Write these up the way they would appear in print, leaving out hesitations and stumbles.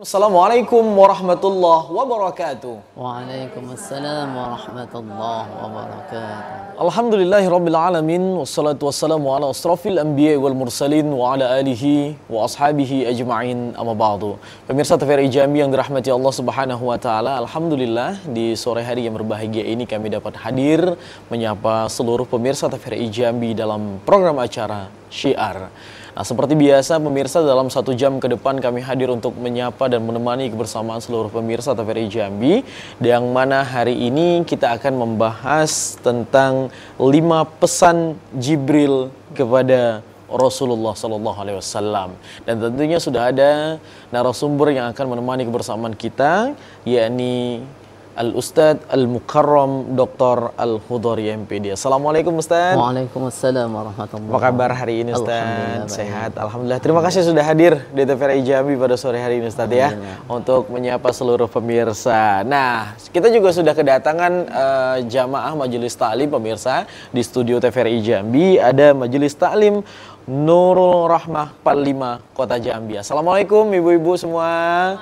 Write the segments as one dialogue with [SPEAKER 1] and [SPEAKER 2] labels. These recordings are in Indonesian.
[SPEAKER 1] Assalamualaikum warahmatullahi wabarakatuh.
[SPEAKER 2] Waalaikumsalam warahmatullahi wabarakatuh.
[SPEAKER 1] Alhamdulillahirabbil alamin wassalatu wassalamu ala asrofil anbiya wal mursalin wa ala alihi wa ashabihi ajma'in amma ba'du. Pemirsa TVRI Jambi yang dirahmati Allah Subhanahu wa taala, alhamdulillah di sore hari yang berbahagia ini kami dapat hadir menyapa seluruh pemirsa TVRI Jambi dalam program acara Syiar. Nah, seperti biasa pemirsa, dalam 1 jam ke depan kami hadir untuk menyapa dan menemani kebersamaan seluruh pemirsa TVRI Jambi, yang mana hari ini kita akan membahas tentang 5 pesan Jibril kepada Rasulullah SAW. Dan tentunya sudah ada narasumber yang akan menemani kebersamaan kita, yakni Al-Ustadz Al-Mukarram Dr. Al-Khudhari MPD. Assalamualaikum Ustadz.
[SPEAKER 2] Waalaikumsalam warahmatullahi wabarakatuh.
[SPEAKER 1] Apa kabar hari ini Ustadz? Sehat, alhamdulillah. Terima kasih sudah hadir di TVRI Jambi pada sore hari ini Ustadz ya, untuk menyapa seluruh pemirsa. Nah, kita juga sudah kedatangan jamaah Majelis Ta'lim pemirsa di studio TVRI Jambi. Ada Majelis Ta'lim Nurul Rahmah 45 Kota Jambi. Assalamualaikum ibu-ibu semua.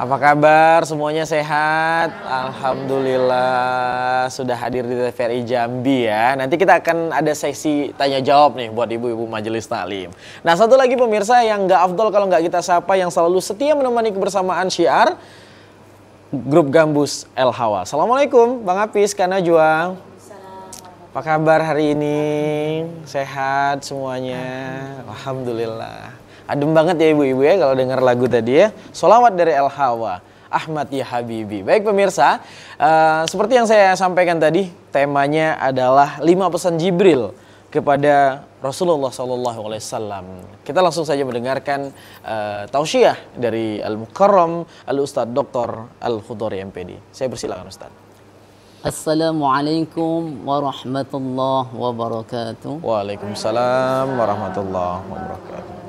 [SPEAKER 1] Apa kabar? Semuanya sehat? Alhamdulillah sudah hadir di TVRI Jambi ya. Nanti kita akan ada sesi tanya jawab nih buat ibu-ibu Majelis Ta'lim. Nah, satu lagi pemirsa yang nggak afdol kalau nggak kita sapa, yang selalu setia menemani kebersamaan Syiar, Grup Gambus El Hawa. Assalamualaikum Bang Apis, Kak Najwa. Apa kabar hari ini? Sehat semuanya? Alhamdulillah. Adem banget ya ibu-ibu ya kalau dengar lagu tadi ya. Sholawat dari El Hawa, Ahmad ya Habibi. Baik pemirsa, seperti yang saya sampaikan tadi, temanya adalah 5 pesan Jibril kepada Rasulullah SAW. Kita langsung saja mendengarkan tausiah dari Al-Mukarram Al-Ustadz Dr. Al-Khudhari MPD. Saya persilakan Ustadz.
[SPEAKER 2] Assalamualaikum warahmatullahi wabarakatuh.
[SPEAKER 1] Waalaikumsalam warahmatullahi wabarakatuh.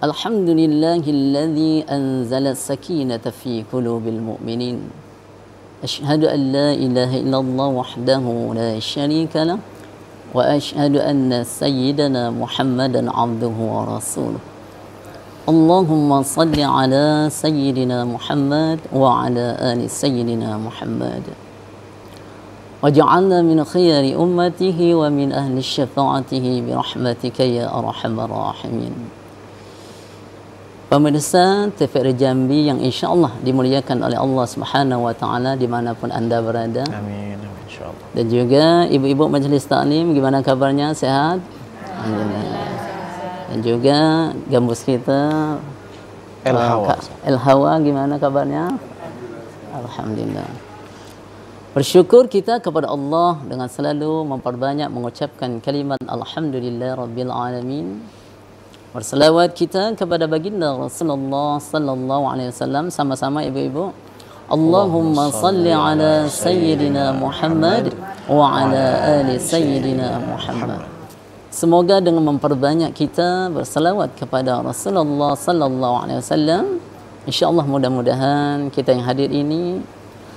[SPEAKER 2] Alhamdulillahilladzi anzala as-sakinata fi qulubil mu'minin. Asyhadu an la ilaha illallah wahdahu la syarika lah wa asyhadu anna sayyidana Muhammadan 'abduhu wa rasuluh. Allahumma salli ala sayyidina Muhammad wa ala ali sayyidina Muhammad. Waj'alna min khiyari ummatihi wa min ahli syafa'atihi bi rahmatika ya arhamar rahimin. Pemirsa TVRI Jambi yang insya Allah dimuliakan oleh Allah Subhanahu wa taala dimanapun Anda berada.
[SPEAKER 1] Amin, insyaallah.
[SPEAKER 2] Dan juga ibu-ibu Majelis Ta'lim, gimana kabarnya? Sehat? Alhamdulillah. Dan juga gambus kita
[SPEAKER 1] El Hawa.
[SPEAKER 2] El Hawa gimana kabarnya? Alhamdulillah. Bersyukur kita kepada Allah dengan selalu memperbanyak mengucapkan kalimat Alhamdulillah Rabbil Alamin. Berselawat kita kepada baginda Rasulullah sallallahu alaihi wasallam, sama-sama ibu-ibu. Allahumma salli ala sayyidina Muhammad wa ala ali sayyidina Muhammad. Semoga dengan memperbanyak kita berselawat kepada Rasulullah sallallahu alaihi wasallam, insyaallah mudah-mudahan kita yang hadir ini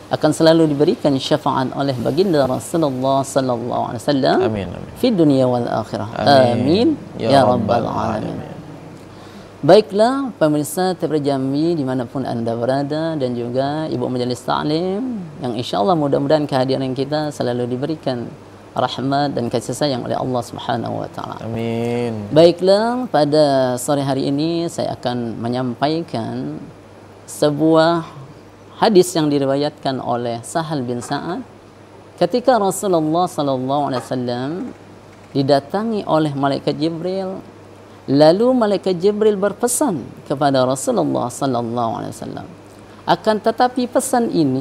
[SPEAKER 2] akan selalu diberikan syafaat oleh baginda Rasulullah sallallahu alaihi wasallam.
[SPEAKER 1] Amin, amin.
[SPEAKER 2] Fi dunia wal akhirah. Amin ya rabbal alamin. Baiklah pemirsa TVRI Jambi dimanapun Anda berada, dan juga ibu Majelis Ta'lim yang insyaallah mudah-mudahan kehadiran kita selalu diberikan rahmat dan kasih sayang oleh Allah Subhanahu wa taala.
[SPEAKER 1] Amin.
[SPEAKER 2] Baiklah, pada sore hari ini saya akan menyampaikan sebuah hadis yang diriwayatkan oleh Sahal bin Sa'ad ketika Rasulullah sallallahu alaihi wasallam didatangi oleh malaikat Jibril, lalu malaikat Jibril berpesan kepada Rasulullah sallallahu alaihi wasallam. Akan tetapi pesan ini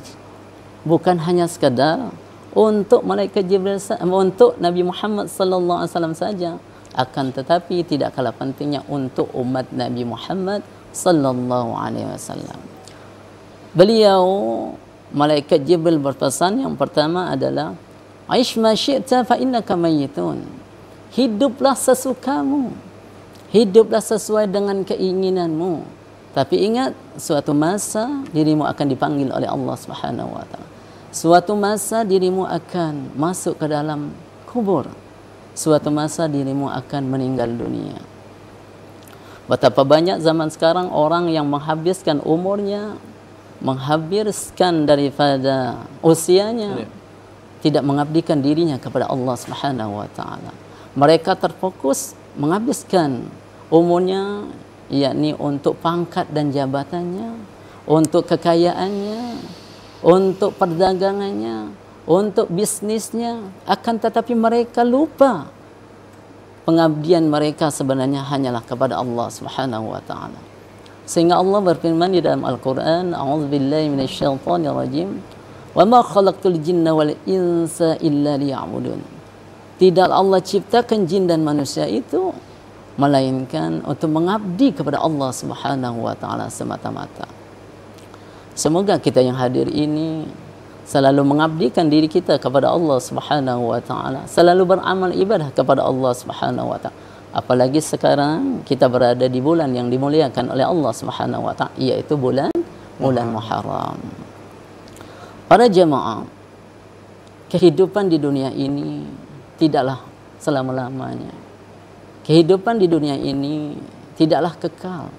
[SPEAKER 2] bukan hanya sekadar untuk malaikat Jibril, untuk Nabi Muhammad sallallahu alaihi wasallam saja, akan tetapi tidak kalah pentingnya untuk umat Nabi Muhammad sallallahu alaihi wasallam. Beliau malaikat Jibril berpesan, yang pertama adalah Aish ma syi'ta fa innaka mayyitun. Hiduplah sesukamu. Hiduplah sesuai dengan keinginanmu. Tapi ingat, suatu masa dirimu akan dipanggil oleh Allah Subhanahu wa taala. Suatu masa dirimu akan masuk ke dalam kubur. Suatu masa dirimu akan meninggal dunia. Betapa banyak zaman sekarang orang yang menghabiskan umurnya, menghabiskan daripada usianya, tidak mengabdikan dirinya kepada Allah Subhanahu wa taala. Mereka terfokus menghabiskan umurnya yakni untuk pangkat dan jabatannya, untuk kekayaannya, untuk perdagangannya, untuk bisnisnya, akan tetapi mereka lupa pengabdian mereka sebenarnya hanyalah kepada Allah Subhanahu wa taala. Sehingga Allah berfirman di dalam Al-Qur'an, a'udzubillahi minasyaitonirrajim, "Wa ma khalaqtul jinna wal insa illa liya'budun." Tidak Allah ciptakan jin dan manusia itu melainkan untuk mengabdi kepada Allah Subhanahu wa taala semata-mata. Semoga kita yang hadir ini selalu mengabdikan diri kita kepada Allah Subhanahu wa taala, selalu beramal ibadah kepada Allah Subhanahu wa taala. Apalagi sekarang kita berada di bulan yang dimuliakan oleh Allah Subhanahu wa taala, yaitu bulan Muharram. Para jemaah, kehidupan di dunia ini tidaklah selama-lamanya. Kehidupan di dunia ini tidaklah kekal.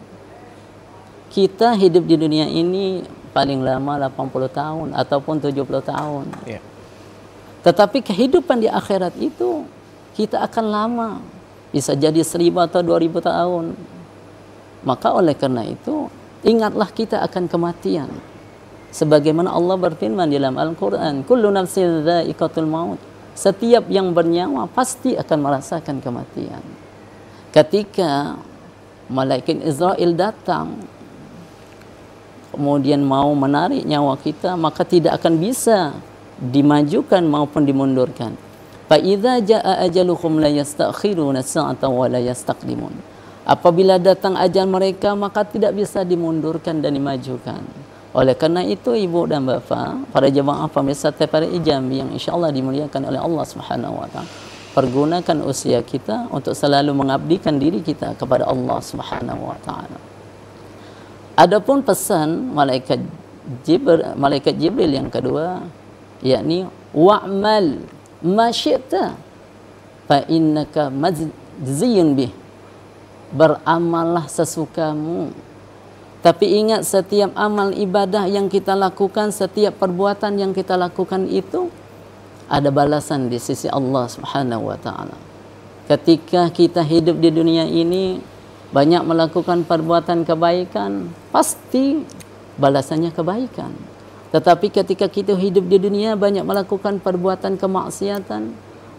[SPEAKER 2] Kita hidup di dunia ini paling lama 80 tahun ataupun 70 tahun. Yeah. Tetapi kehidupan di akhirat itu kita akan lama. Bisa jadi 1000 atau 2000 tahun. Maka oleh karena itu, ingatlah kita akan kematian. Sebagaimana Allah berfirman di dalam Al-Quran, "Kullu nafsin dha'iqatul maut." Setiap yang bernyawa pasti akan merasakan kematian. Ketika malaikat Israel datang, kemudian mau menarik nyawa kita, maka tidak akan bisa dimajukan maupun dimundurkan. Fa idza jaa ajaluhum la yastakhiruna sa'atan wa la yastaqdimun. Apabila datang ajal mereka, maka tidak bisa dimundurkan dan dimajukan. Oleh karena itu, ibu dan bapa, para jemaah pemirsa TVRI Jambi yang insyaallah dimuliakan oleh Allah Subhanahu wa taala, pergunakan usia kita untuk selalu mengabdikan diri kita kepada Allah Subhanahu wa taala. Adapun pesan malaikat Jibril yang kedua, yakni wa'mal ma syi'ta fa innaka majziyun bih. Beramallah sesukamu. Tapi ingat, setiap amal ibadah yang kita lakukan, setiap perbuatan yang kita lakukan itu ada balasan di sisi Allah Subhanahu wa taala. Ketika kita hidup di dunia ini banyak melakukan perbuatan kebaikan, pasti balasannya kebaikan. Tetapi ketika kita hidup di dunia banyak melakukan perbuatan kemaksiatan,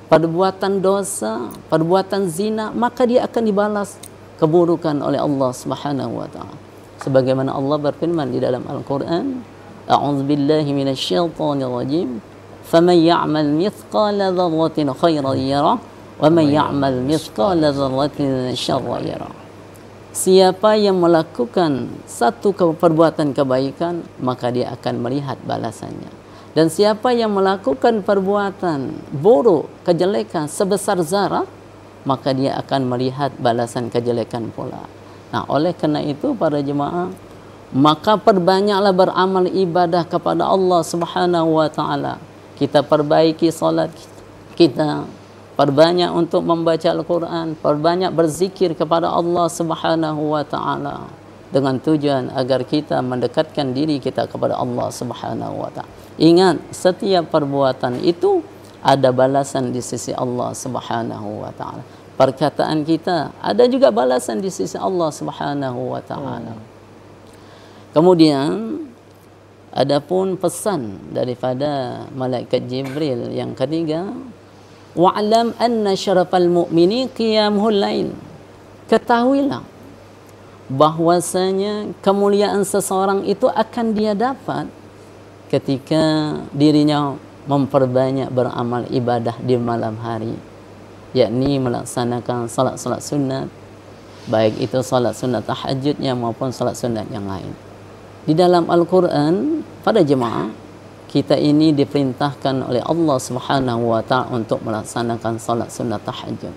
[SPEAKER 2] perbuatan dosa, perbuatan zina, maka dia akan dibalas keburukan oleh Allah Subhanahu wa taala. Sebagaimana Allah berfirman di dalam Al-Qur'an, "A'udzubillahi minasyaitonir rajim. Faman ya'mal mithqala dzarratin khairan yarah, wa man ya'mal mithqala dzarratin syarran yarah." Siapa yang melakukan satu perbuatan kebaikan, maka dia akan melihat balasannya. Dan siapa yang melakukan perbuatan buruk, kejelekan sebesar zarah, maka dia akan melihat balasan kejelekan pula. Nah, oleh karena itu para jemaah, maka perbanyaklah beramal ibadah kepada Allah Subhanahu wa taala. Kita perbaiki salat kita, perbanyak untuk membaca Al-Quran, perbanyak berzikir kepada Allah Subhanahu wa taala dengan tujuan agar kita mendekatkan diri kita kepada Allah Subhanahu wa taala. Ingat, setiap perbuatan itu ada balasan di sisi Allah Subhanahu wa taala. Perkataan kita ada juga balasan di sisi Allah Subhanahu wa taala. Kemudian adapun pesan daripada malaikat Jibril yang ketiga, wa'lam anna syarafal mu'mini qiyamul lail. Ketahuilah bahwasanya kemuliaan seseorang itu akan dia dapat ketika dirinya memperbanyak beramal ibadah di malam hari, yakni melaksanakan salat-salat sunat, baik itu salat sunat tahajudnya maupun salat sunat yang lain. Di dalam Al-Quran, pada jemaah, kita ini diperintahkan oleh Allah Subhanahu wa taala untuk melaksanakan salat sunat tahajud.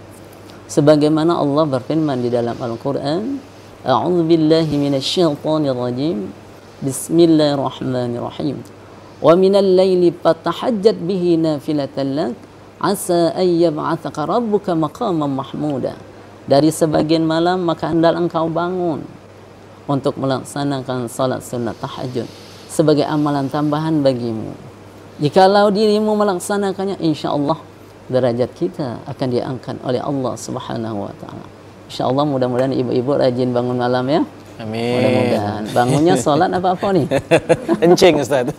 [SPEAKER 2] Sebagaimana Allah berfirman di dalam Al-Quran, "A'udzubillahi minasyaitonir rajim. Bismillahirrahmanirrahim. Wa minal laili fatahajjat bihi nafilatan lak, asa an yab'atsaka rabbuka maqaman mahmuda." dari sebagian malam, maka hendaklah engkau bangun untuk melaksanakan salat sunat tahajud sebagai amalan tambahan bagimu. Jikalau dirimu melaksanakannya, insya Allah derajat kita akan diangkat oleh Allah Subhanahu wa taala. Insya Allah mudah-mudahan ibu-ibu rajin bangun malam ya.
[SPEAKER 1] Amin.
[SPEAKER 2] Mudah-mudahan. Bangunnya sholat apa nih?
[SPEAKER 1] Encing Ustaz.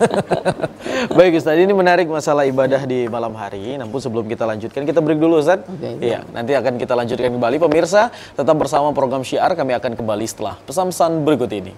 [SPEAKER 1] Baik Ustaz, ini menarik masalah ibadah di malam hari. Namun sebelum kita lanjutkan, kita break dulu Ustaz. Iya, nanti akan kita lanjutkan kembali. Pemirsa, tetap bersama program Syiar, kami akan kembali setelah pesan-pesan berikut ini.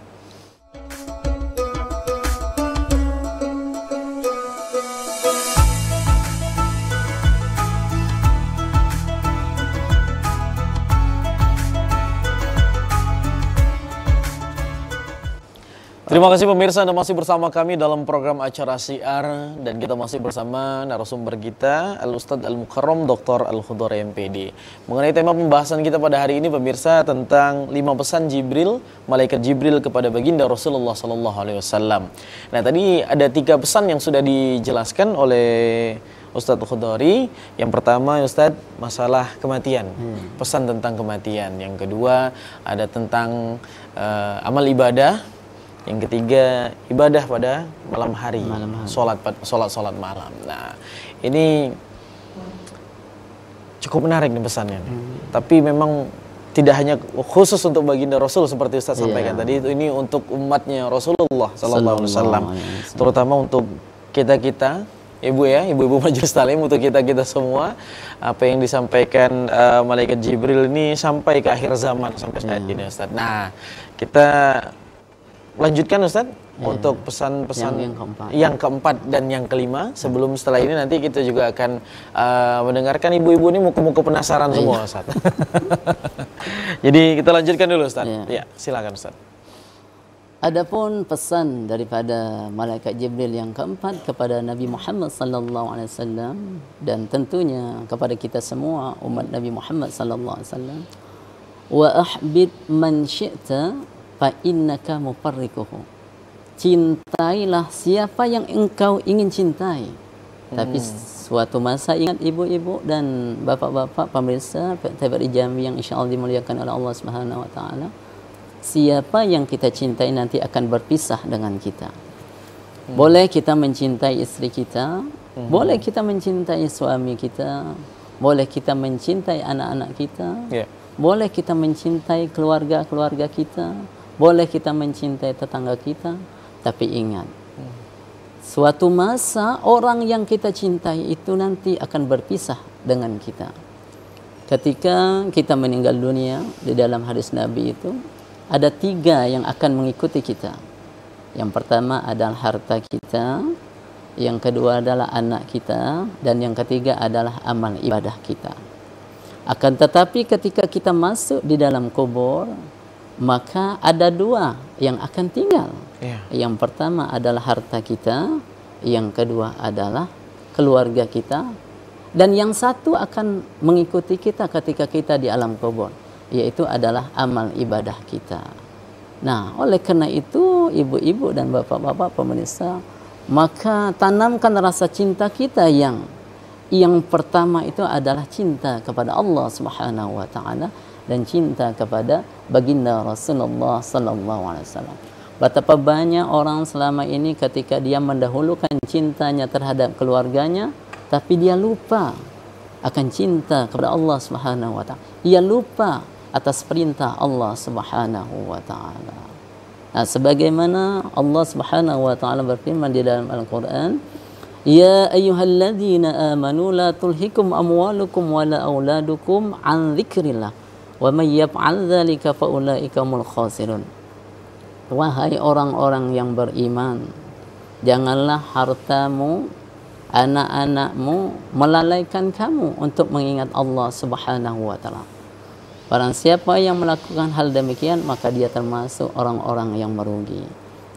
[SPEAKER 1] Terima kasih pemirsa, Anda masih bersama kami dalam program acara Syiar, dan kita masih bersama narasumber kita Al-Ustadz Al-Mukarram Dr. Al-Khudhari MPD. Mengenai tema pembahasan kita pada hari ini pemirsa tentang 5 pesan Jibril, malaikat Jibril kepada baginda Rasulullah SAW. Nah tadi ada 3 pesan yang sudah dijelaskan oleh Ustadz Khudhari. Yang pertama Ustadz, masalah kematian, pesan tentang kematian. Yang kedua ada tentang amal ibadah. Yang ketiga, ibadah pada malam hari, sholat malam. Nah, ini cukup menarik nih pesannya. Tapi memang tidak hanya khusus untuk baginda Rasul seperti Ustaz sampaikan tadi, ini untuk umatnya Rasulullah SAW, terutama untuk kita ibu-ibu majelis talim, untuk kita semua. Apa yang disampaikan malaikat Jibril ini sampai ke akhir zaman, sampai saat ini Ustaz. Nah, kita lanjutkan Ustaz untuk pesan-pesan yang keempat dan yang kelima. Sebelum setelah ini nanti kita juga akan mendengarkan ibu-ibu ini muka-muka penasaran semua Ustaz. Jadi kita lanjutkan dulu Ustaz. Ya, silakan Ustaz.
[SPEAKER 2] Adapun pesan daripada malaikat Jibril yang keempat kepada Nabi Muhammad sallallahu alaihi wasallam, dan tentunya kepada kita semua umat Nabi Muhammad sallallahu alaihi wasallam, wa ahbib man syi'ta fa innaka mufarrikuhu. Cintailah siapa yang engkau ingin cintai. Tapi suatu masa, ingat ibu-ibu dan bapak-bapak pemirsa TVRI Jambi yang insyaallah dimuliakan oleh Allah Subhanahu wa taala, siapa yang kita cintai nanti akan berpisah dengan kita. Boleh kita mencintai istri kita, boleh kita mencintai suami kita, boleh kita mencintai anak-anak kita, boleh kita mencintai keluarga-keluarga kita, boleh kita mencintai tetangga kita, tapi ingat, suatu masa orang yang kita cintai itu nanti akan berpisah dengan kita. Ketika kita meninggal dunia, di dalam hadis Nabi itu ada 3 yang akan mengikuti kita. Yang pertama adalah harta kita, yang kedua adalah anak kita, dan yang ketiga adalah amal ibadah kita. Akan tetapi ketika kita masuk di dalam kubur, maka ada 2 yang akan tinggal. Yang pertama adalah harta kita, yang kedua adalah keluarga kita, dan yang satu akan mengikuti kita ketika kita di alam kubur, yaitu adalah amal ibadah kita. Nah, oleh karena itu ibu-ibu dan bapak-bapak pemirsa, maka tanamkan rasa cinta kita yang pertama itu adalah cinta kepada Allah Subhanahu wa taala dan cinta kepada baginda Rasulullah sallallahu alaihi wasallam. Betapa banyak orang selama ini ketika dia mendahulukan cintanya terhadap keluarganya, tapi dia lupa akan cinta kepada Allah Subhanahu wa taala. Ia lupa atas perintah Allah Subhanahu wa taala. Nah, sebagaimana Allah Subhanahu wa taala berfirman di dalam Al-Qur'an, "Ya ayyuhalladzina amanu la tulhikum amwalukum wala auladukum an dzikrillah wa may yaf'al dzalika fa ulaika humul khasirun." Wahai orang-orang yang beriman, janganlah hartamu, anak-anakmu melalaikan kamu untuk mengingat Allah Subhanahu wa taala. Barang siapa yang melakukan hal demikian, maka dia termasuk orang-orang yang merugi.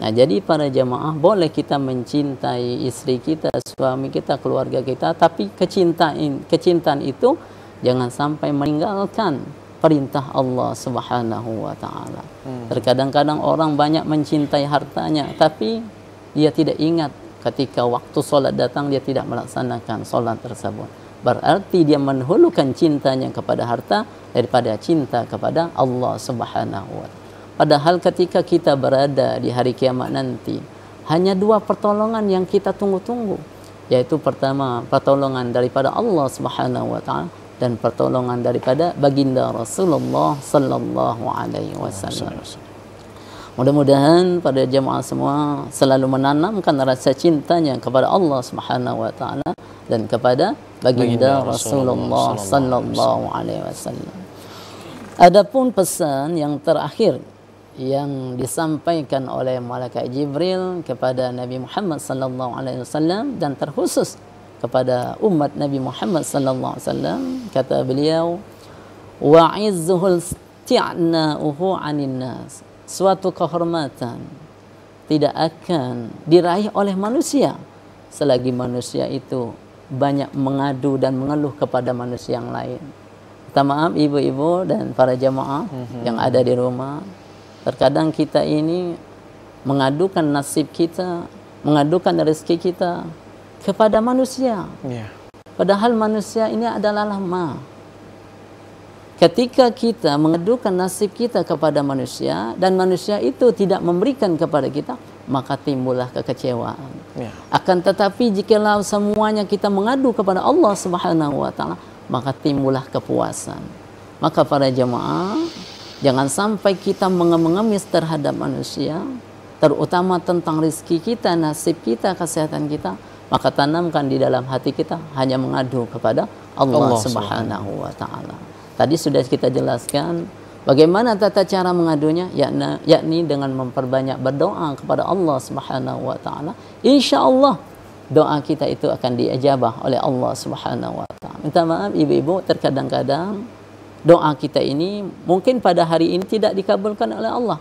[SPEAKER 2] Nah, jadi para jamaah, boleh kita mencintai istri kita, suami kita, keluarga kita, tapi kecintaan itu jangan sampai meninggalkan perintah Allah Subhanahu wa taala. Terkadang-kadang orang banyak mencintai hartanya, tapi dia tidak ingat ketika waktu solat datang dia tidak melaksanakan solat tersebut. berarti dia menhulukan cintanya kepada harta daripada cinta kepada Allah Subhanahu wa taala. Padahal ketika kita berada di hari kiamat nanti, hanya dua pertolongan yang kita tunggu-tunggu, yaitu pertama pertolongan daripada Allah Subhanahu wa taala dan pertolongan daripada baginda Rasulullah sallallahu alaihi wasallam. Mudah-mudahan pada jemaah semua selalu menanamkan rasa cintanya kepada Allah Subhanahu wa taala dan kepada baginda Rasulullah sallallahu alaihi wasallam. Adapun pesan yang terakhir yang disampaikan oleh malaikat Jibril kepada Nabi Muhammad sallallahu alaihi wasallam dan terkhusus kepada umat Nabi Muhammad sallallahu alaihi wasallam, kata beliau, wa'izzuhul isti'na'uhu 'anil nas. Suatu kehormatan tidak akan diraih oleh manusia selagi manusia itu banyak mengadu dan mengeluh kepada manusia yang lain. Minta maaf ibu-ibu dan para jemaah yang ada di rumah, terkadang kita ini mengadukan nasib kita, mengadukan rezeki kita kepada manusia. Padahal manusia ini adalah lemah. Ketika kita mengadukan nasib kita kepada manusia dan manusia itu tidak memberikan kepada kita, maka timbullah kekecewaan. Akan tetapi jikalau semuanya kita mengadu kepada Allah Subhanahu wa taala, maka timbullah kepuasan. Maka para jemaah, jangan sampai kita mengemis terhadap manusia, terutama tentang rezeki kita, nasib kita, kesehatan kita. Maka tanamkan di dalam hati kita hanya mengadu kepada Allah Subhanahu wa taala. Tadi sudah kita jelaskan bagaimana tata cara mengadunya, yakni dengan memperbanyak berdoa kepada Allah Subhanahu wa taala. Insyaallah doa kita itu akan diijabah oleh Allah Subhanahu wa taala. Minta maaf ibu-ibu, terkadang-kadang doa kita ini mungkin pada hari ini tidak dikabulkan oleh Allah.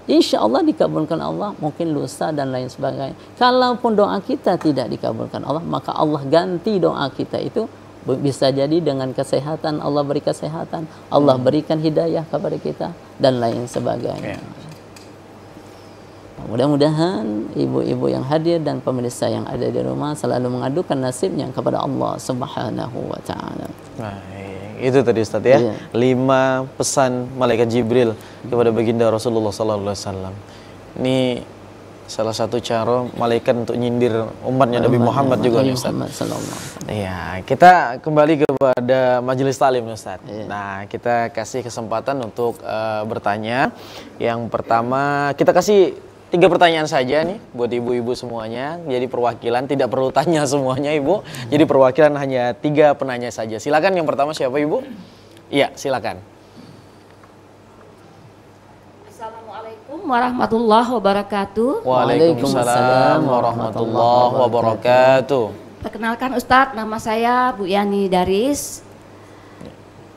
[SPEAKER 2] Insya Allah dikabulkan Allah, mungkin lusa dan lain sebagainya. Kalaupun doa kita tidak dikabulkan Allah, maka Allah ganti doa kita itu. Bisa jadi dengan kesehatan, Allah beri kesehatan, Allah berikan hidayah kepada kita dan lain sebagainya. Mudah-mudahan ibu-ibu yang hadir dan pemirsa yang ada di rumah selalu mengadukan nasibnya kepada Allah Subhanahu wa taala.
[SPEAKER 1] Itu tadi Ustaz ya. 5 pesan malaikat Jibril kepada baginda Rasulullah sallallahu alaihi wasallam. Ini salah satu cara malaikat untuk nyindir umatnya Nabi Muhammad juga nih Ustaz. Iya, kita kembali kepada majelis talim Ustaz. Nah, kita kasih kesempatan untuk bertanya. Yang pertama, kita kasih 3 pertanyaan saja nih buat ibu-ibu semuanya. Jadi perwakilan, tidak perlu tanya semuanya Ibu. Jadi perwakilan hanya 3 penanya saja. Silakan yang pertama siapa Ibu? Iya, silakan.
[SPEAKER 3] Warahmatullahi wabarakatuh.
[SPEAKER 1] Waalaikumsalam warahmatullahi wabarakatuh.
[SPEAKER 3] Perkenalkan Ustadz, nama saya Bu Yani Daris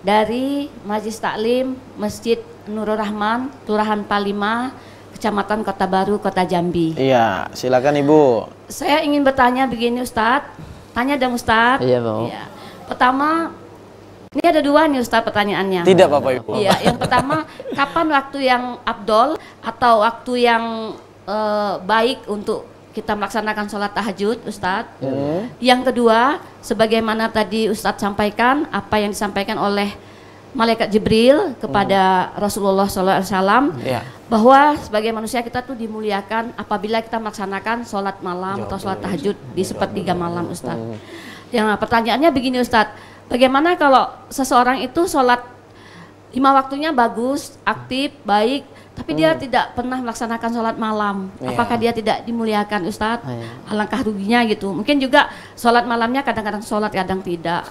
[SPEAKER 3] dari Majelis Taklim Masjid Nurul Rahman, Kelurahan Palima, Kecamatan Kota Baru, Kota Jambi.
[SPEAKER 1] Iya, silakan Ibu.
[SPEAKER 3] Saya ingin bertanya begini Ustadz. Tanya dong Ustadz.
[SPEAKER 2] Iya, Bu.
[SPEAKER 3] Ya. Pertama, ini ada 2 nih Ustadz pertanyaannya.
[SPEAKER 1] Tidak Bapak Ibu.
[SPEAKER 3] Iya, yang pertama, kapan waktu yang afdol atau waktu yang baik untuk kita melaksanakan sholat tahajud Ustadz? Yang kedua, sebagaimana tadi Ustadz sampaikan, apa yang disampaikan oleh malaikat Jibril kepada Rasulullah SAW, bahwa sebagai manusia kita tuh dimuliakan apabila kita melaksanakan sholat malam atau sholat tahajud di sepertiga malam Ustadz. Yang pertanyaannya begini Ustadz, bagaimana kalau seseorang itu sholat 5 waktunya bagus, aktif, baik, tapi dia tidak pernah melaksanakan sholat malam? Apakah dia tidak dimuliakan Ustadz? Alangkah ruginya gitu. Mungkin juga sholat malamnya kadang-kadang sholat, kadang tidak.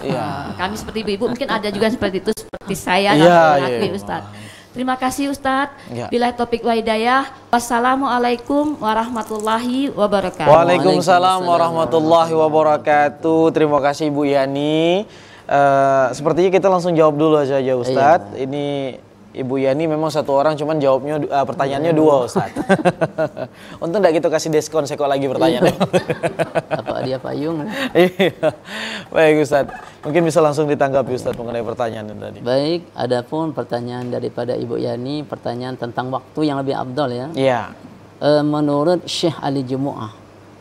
[SPEAKER 3] Kami seperti ibu mungkin ada juga seperti itu, seperti saya Ustadz. Terima kasih Ustadz. Bila topik wa hidayah. Wassalamualaikum warahmatullahi wabarakatuh.
[SPEAKER 1] Waalaikumsalam warahmatullahi wabarakatuh. Terima kasih Ibu Yani. Sepertinya kita langsung jawab dulu saja Ustadz. Ini Ibu Yani memang satu orang, cuman jawabnya pertanyaannya 2 Ustadz. Untung enggak gitu kasih diskon sekali lagi pertanyaannya.
[SPEAKER 2] Apa dia payung?
[SPEAKER 1] Iya. Baik Ustadz, mungkin bisa langsung ditanggapi Ustadz mengenai pertanyaan tadi.
[SPEAKER 2] Baik, adapun pertanyaan daripada Ibu Yani, pertanyaan tentang waktu yang lebih afdal ya.
[SPEAKER 1] Iya.
[SPEAKER 2] Menurut Syekh Ali Jumu'ah,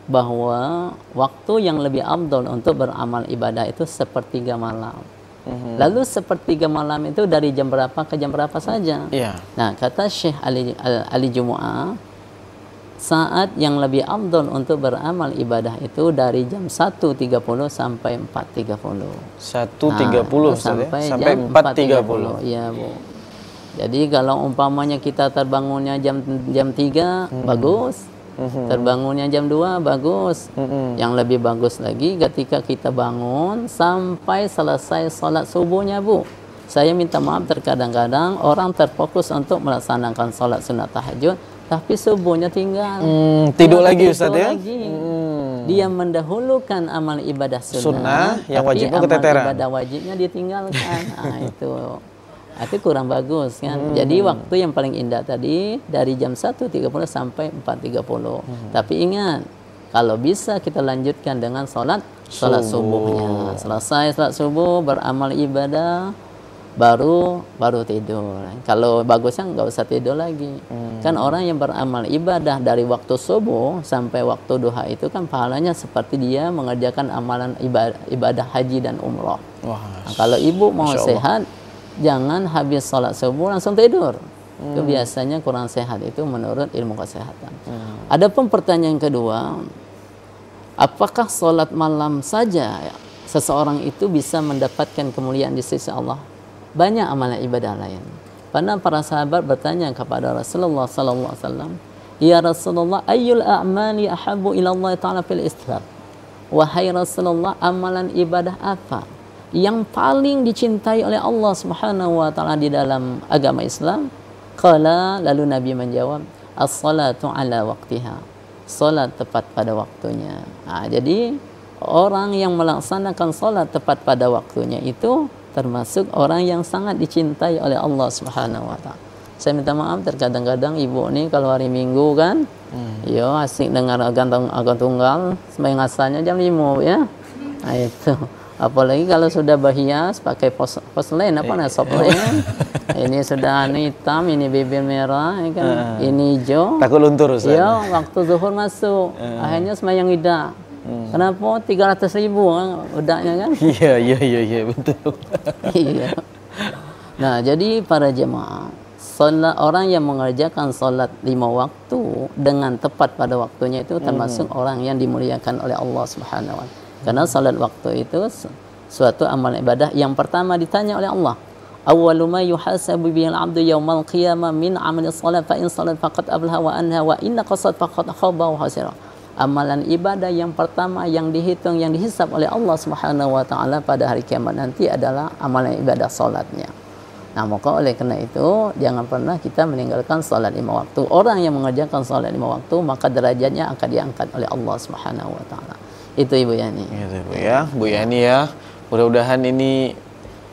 [SPEAKER 2] bahwa waktu yang lebih afdal untuk beramal ibadah itu sepertiga malam. Lalu sepertiga malam itu dari jam berapa ke jam berapa saja?
[SPEAKER 1] Iya.
[SPEAKER 2] Nah, kata Syekh Ali Jumu'ah, saat yang lebih afdal untuk beramal ibadah itu dari jam 1.30 sampai 4.30.
[SPEAKER 1] 1.30
[SPEAKER 2] sampai
[SPEAKER 1] sampai
[SPEAKER 2] jam
[SPEAKER 1] 4.30.
[SPEAKER 2] Iya, Bu. Jadi kalau umpamanya kita terbangunnya jam 3, bagus. Terbangunnya jam 2, bagus. Yang lebih bagus lagi ketika kita bangun sampai selesai sholat subuhnya, Bu. Saya minta maaf, terkadang-kadang orang terfokus untuk melaksanakan sholat sunat tahajud, tapi subuhnya tinggal.
[SPEAKER 1] Tidur lagi, Ustaz ya?
[SPEAKER 2] Dia mendahulukan amal ibadah sunnah
[SPEAKER 1] yang
[SPEAKER 2] tapi
[SPEAKER 1] wajibnya
[SPEAKER 2] amal
[SPEAKER 1] keteteran.
[SPEAKER 2] ibadah wajibnya ditinggalkan. Nah, itu kurang bagus kan. Jadi waktu yang paling indah tadi dari jam 1.30 sampai 4.30. Tapi ingat, kalau bisa kita lanjutkan dengan sholat subuhnya. Selesai sholat subuh, beramal ibadah, baru tidur. Kalau bagusnya nggak usah tidur lagi. Kan orang yang beramal ibadah dari waktu subuh sampai waktu duha itu kan pahalanya seperti dia mengerjakan amalan ibadah haji dan umroh.
[SPEAKER 1] Wah,
[SPEAKER 2] Nah, kalau ibu mau
[SPEAKER 1] Masya Allah.
[SPEAKER 2] sehat, jangan habis sholat subuh langsung tidur. Itu biasanya kurang sehat, itu menurut ilmu kesehatan. Adapun pertanyaan kedua, apakah sholat malam saja seseorang itu bisa mendapatkan kemuliaan di sisi Allah? Banyak amalan ibadah lain. Karena para sahabat bertanya kepada Rasulullah sallallahu alaihi wasallam, "Ya Rasulullah, ayyul a'mali ahabbu ila Allah Ta'ala fil Islam?" Wahai Rasulullah, amalan ibadah apa yang paling dicintai oleh Allah Subhanahu wa taala di dalam agama Islam? Qala, lalu Nabi menjawab, as-salatu ala waqtiha. Salat tepat pada waktunya. Nah, jadi orang yang melaksanakan salat tepat pada waktunya itu termasuk orang yang sangat dicintai oleh Allah Subhanahu wa taala. Saya minta maaf, terkadang-kadang ibu nih kalau hari Minggu kan, yo asik dengar agama tunggal, sembahyang asalnya jam 5 ya. Nah, itu. Apalagi kalau sudah berhias pakai porselen soplen. Ini sudah hitam, ini bibir merah, ya kan? Ini hijau.
[SPEAKER 1] Takut luntur, Ustaz.
[SPEAKER 2] Iya, waktu zuhur masuk. Akhirnya sembahyang ida. Kenapa 300.000 udahnya kan?
[SPEAKER 1] Iya, betul.
[SPEAKER 2] Iya. Nah, jadi para jemaah, orang yang mengerjakan salat 5 waktu dengan tepat pada waktunya itu termasuk orang yang dimuliakan oleh Allah Subhanahu wa taala. Karena salat waktu itu suatu amal ibadah yang pertama ditanya oleh Allah. Awwalu ma yuhasabu bihil 'abdu yaumal qiyamah min 'amali shalat fa in salat faqad ablaha wa anha wa inna qasad faqad khaba wa khasira. Amalan ibadah yang pertama yang dihitung, yang dihisab oleh Allah Subhanahu wa taala pada hari kiamat nanti adalah amalan ibadah salatnya. Nah, maka oleh karena itu jangan pernah kita meninggalkan salat 5 waktu. Orang yang mengerjakan salat 5 waktu maka derajatnya akan diangkat oleh Allah Subhanahu wa taala. Itu Ibu Yani.
[SPEAKER 1] Gitu, Bu ya. Bu Yani ya. Mudah-mudahan ini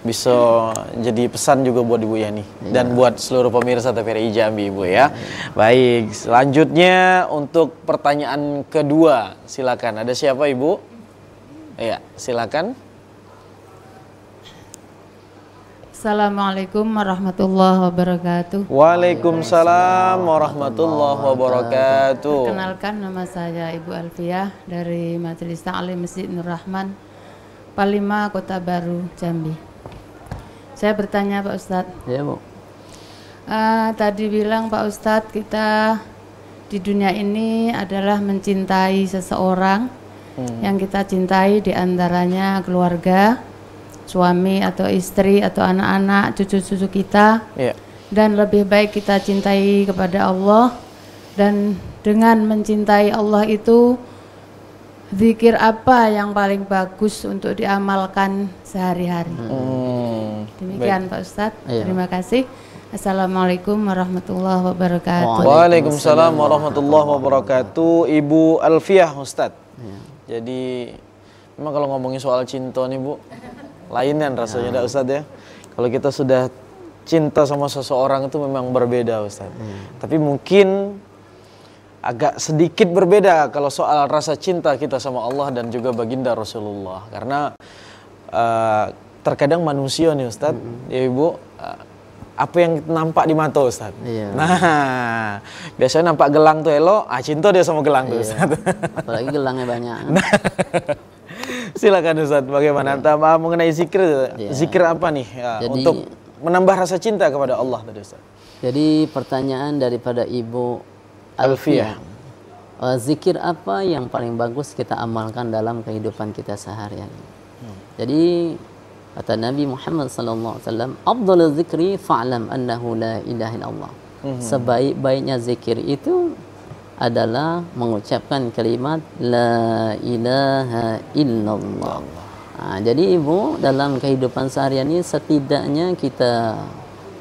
[SPEAKER 1] bisa jadi pesan juga buat Ibu Yani dan buat seluruh pemirsa TVRI Jambi, Ibu ya. Baik, selanjutnya untuk pertanyaan kedua, silakan. Ada siapa, Ibu? Iya, silakan.
[SPEAKER 4] Assalamualaikum warahmatullahi wabarakatuh.
[SPEAKER 1] Waalaikumsalam warahmatullahi wabarakatuh.
[SPEAKER 4] Perkenalkan, nama saya Ibu Alfiah dari Majelis Ta'lim Masjid Nur Rahman, Palima, Kota Baru, Jambi. Saya bertanya Pak Ustadz.
[SPEAKER 2] Ya, Bu.
[SPEAKER 4] Tadi bilang Pak Ustadz kita di dunia ini adalah mencintai seseorang yang kita cintai, diantaranya keluarga, suami atau istri atau anak-anak, cucu-cucu kita. Dan lebih baik kita cintai kepada Allah, dan dengan mencintai Allah itu zikir apa yang paling bagus untuk diamalkan sehari-hari? Demikian Pak Ustadz. Terima kasih. Assalamualaikum warahmatullahi wabarakatuh.
[SPEAKER 1] Waalaikumsalam warahmatullahi wabarakatuh. Ibu Alfiah, Ustadz. Jadi memang kalau ngomongin soal cinta nih, Bu, lainan rasanya dah, Ustadz ya. Kalau kita sudah cinta sama seseorang itu memang berbeda, Ustadz. Tapi mungkin agak sedikit berbeda kalau soal rasa cinta kita sama Allah dan juga baginda Rasulullah. Karena terkadang manusia nih, Ustadz, ya Ibu, apa yang nampak di mata Ustaz.
[SPEAKER 2] Iya.
[SPEAKER 1] Nah, biasanya nampak gelang tuh elok, cinta dia sama gelang tuh Ustaz.
[SPEAKER 2] Apalagi gelangnya banyak.
[SPEAKER 1] Silakan Ustaz, bagaimana mengenai zikir? Zikir apa nih
[SPEAKER 2] Jadi,
[SPEAKER 1] untuk menambah rasa cinta kepada Allah tadi Ustaz?
[SPEAKER 2] Jadi pertanyaan daripada Ibu
[SPEAKER 1] Alfiah.
[SPEAKER 2] Zikir apa yang paling bagus kita amalkan dalam kehidupan kita sehari-hari? Jadi kata Nabi Muhammad SAW, "Afdhalul zikri fa'lam annahu la ilaha illallah." Sebaik-baiknya zikir itu adalah mengucapkan kalimat la ilaha illallah. Jadi Ibu, dalam kehidupan seharian ini setidaknya kita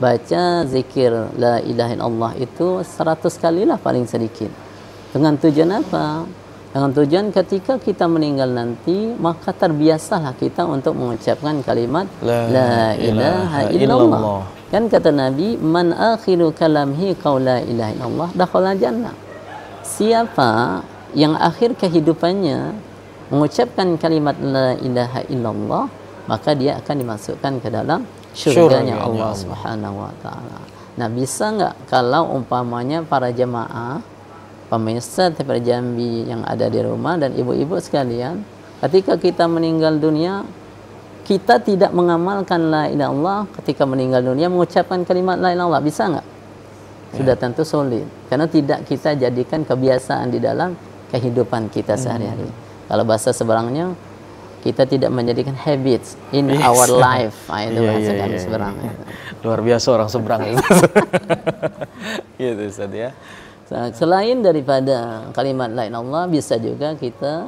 [SPEAKER 2] baca zikir la ilaha illallah itu 100 kali lah paling sedikit. Dengan tujuan apa? Dengan tujuan ketika kita meninggal nanti, maka terbiasalah kita untuk mengucapkan kalimat la ilaha illallah. Kan kata Nabi, man akhiru kalamhi qaula ilaha illallah dakhala jannah. Siapa yang akhir kehidupannya mengucapkan kalimat la ilaha illallah, maka dia akan dimasukkan ke dalam syurganya Allah Subhanahu wa taala. Nah, bisa nggak kalau umpamanya para jemaah pemirsa TVRI Jambi yang ada di rumah dan ibu-ibu sekalian, ketika kita meninggal dunia, kita tidak mengamalkan la ilaha illallah ketika meninggal dunia mengucapkan kalimat la ilaha illallah, bisa nggak? Sudah tentu sulit, karena tidak kita jadikan kebiasaan di dalam kehidupan kita sehari-hari. Kalau bahasa seberangnya, kita tidak menjadikan habits in our life. Itu bahasa kami seberang.
[SPEAKER 1] Luar biasa orang seberang itu. Gitu Ustaz ya.
[SPEAKER 2] Selain daripada kalimat la ilaha illallah, bisa juga kita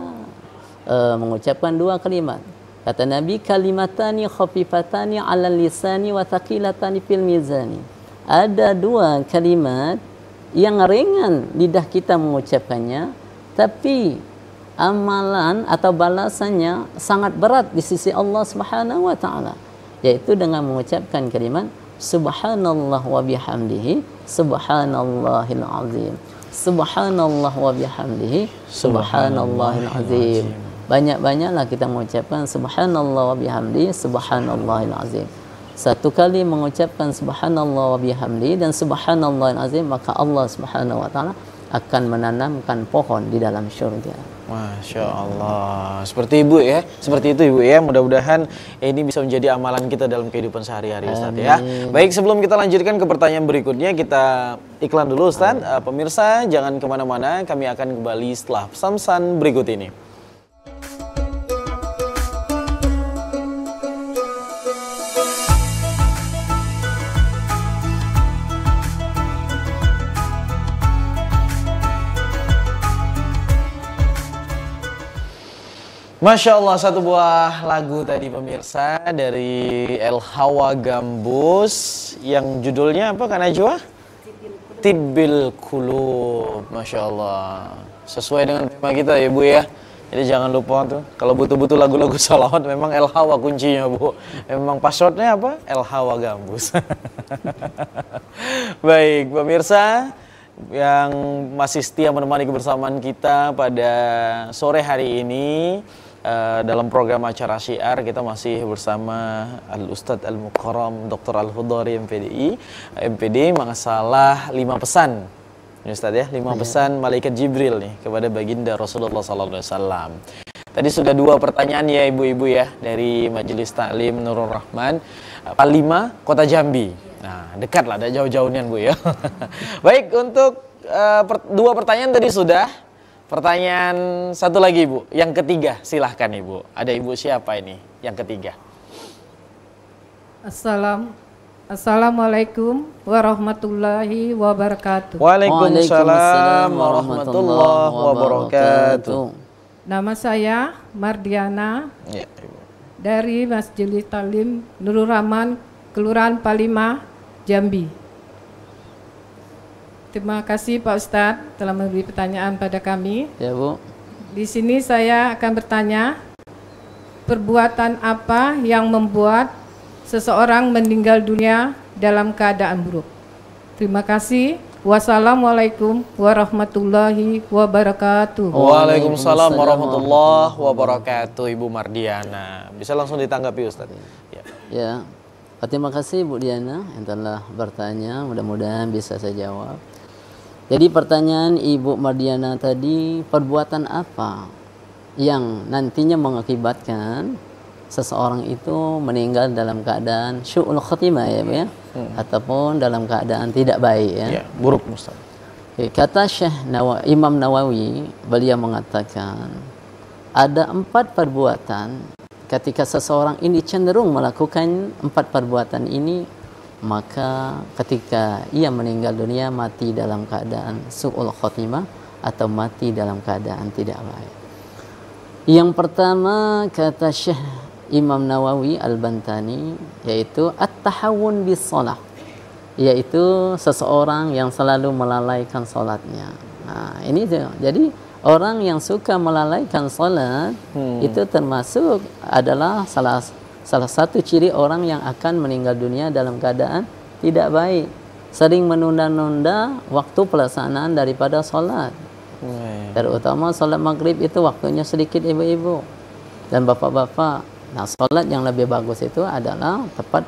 [SPEAKER 2] mengucapkan dua kalimat. Kata Nabi, kalimatani khafifatani 'alal lisani wa thaqilatani fil mizani. Ada dua kalimat yang ringan lidah kita mengucapkannya, tapi amalan atau balasannya sangat berat di sisi Allah Subhanahu wa taala, yaitu dengan mengucapkan kalimat subhanallah wa bihamdihi subhanallahil azim. Subhanallah wa bihamdihi subhanallahil azim. Banyak-banyaklah kita mengucapkan subhanallah wa bihamdihi subhanallahil azim. Satu kali mengucapkan subhanallah wa bihamdihi dan subhanallahil azim, maka Allah Subhanahu wa taala akan menanamkan pohon di dalam syurga.
[SPEAKER 1] Masya Allah, seperti Ibu ya, seperti itu Ibu ya. Mudah-mudahan ini bisa menjadi amalan kita dalam kehidupan sehari-hari Ustaz ya. Baik, sebelum kita lanjutkan ke pertanyaan berikutnya, kita iklan dulu Ustaz. Pemirsa jangan kemana-mana, kami akan kembali setelah pesan-pesan berikut ini. Masya Allah, satu buah lagu tadi pemirsa dari El Hawa Gambus yang judulnya apa Kak Najwa? Tibbil Qulub. Masya Allah, sesuai dengan tema kita ya Bu ya. Jadi jangan lupa tuh, kalau butuh-butuh lagu-lagu salawat memang El Hawa kuncinya Bu. Memang passwordnya apa? El Hawa Gambus. Baik pemirsa yang masih setia menemani kebersamaan kita pada sore hari ini. Dalam program acara Syiar kita masih bersama Al-Ustadz Al-Mukarram Dr. Al-Hudhari MPD masalah 5 pesan ini Ustadz ya, 5 pesan malaikat Jibril nih kepada baginda Rasulullah SAW. Tadi sudah 2 pertanyaan ya ibu-ibu ya dari Majelis Taklim Nurul Rahman Palima Kota Jambi. Nah dekat lah, ada jauh-jauhnya Bu ya. Baik, untuk 2 pertanyaan tadi sudah. Pertanyaan satu lagi Ibu, yang ketiga silahkan Ibu. Ada Ibu siapa ini yang ketiga?
[SPEAKER 4] Assalamualaikum warahmatullahi wabarakatuh.
[SPEAKER 1] Waalaikumsalam warahmatullahi wabarakatuh.
[SPEAKER 4] Nama saya Mardiana
[SPEAKER 1] Ya, Ibu.
[SPEAKER 4] dari Majelis Taklim Nurul Rahman, Kelurahan Palima, Jambi. Terima kasih Pak Ustadz telah memberi pertanyaan pada kami.
[SPEAKER 2] Ya Bu.
[SPEAKER 4] Di sini saya akan bertanya, perbuatan apa yang membuat seseorang meninggal dunia dalam keadaan buruk? Terima kasih. Wassalamualaikum warahmatullahi wabarakatuh.
[SPEAKER 1] Waalaikumsalam warahmatullahi wabarakatuh Ibu Mardiana. Bisa langsung ditanggapi Ustadz. Ya.
[SPEAKER 2] Ya. Terima kasih Bu Diana yang telah bertanya, mudah-mudahan bisa saya jawab. Jadi pertanyaan Ibu Mardiana tadi, perbuatan apa yang nantinya mengakibatkan seseorang itu meninggal dalam keadaan syu'ul khatimah ya Bu ya, ataupun dalam keadaan tidak baik ya.
[SPEAKER 1] Ya, buruk Ustaz.
[SPEAKER 2] Kata Imam Nawawi, beliau mengatakan ada 4 perbuatan ketika seseorang ini cenderung melakukan 4 perbuatan ini, maka ketika ia meninggal dunia mati dalam keadaan su'ul khatimah atau mati dalam keadaan tidak baik. Yang pertama kata Syekh Imam Nawawi Al-Bantani yaitu at-tahawun bis shalah, yaitu seseorang yang selalu melalaikan salatnya. Nah, ini tuh. Jadi orang yang suka melalaikan salat itu termasuk adalah salah satu ciri orang yang akan meninggal dunia dalam keadaan tidak baik. Sering menunda-nunda waktu pelaksanaan daripada salat. Terutama salat maghrib itu waktunya sedikit ibu-ibu dan bapak-bapak. Nah, salat yang lebih bagus itu adalah tepat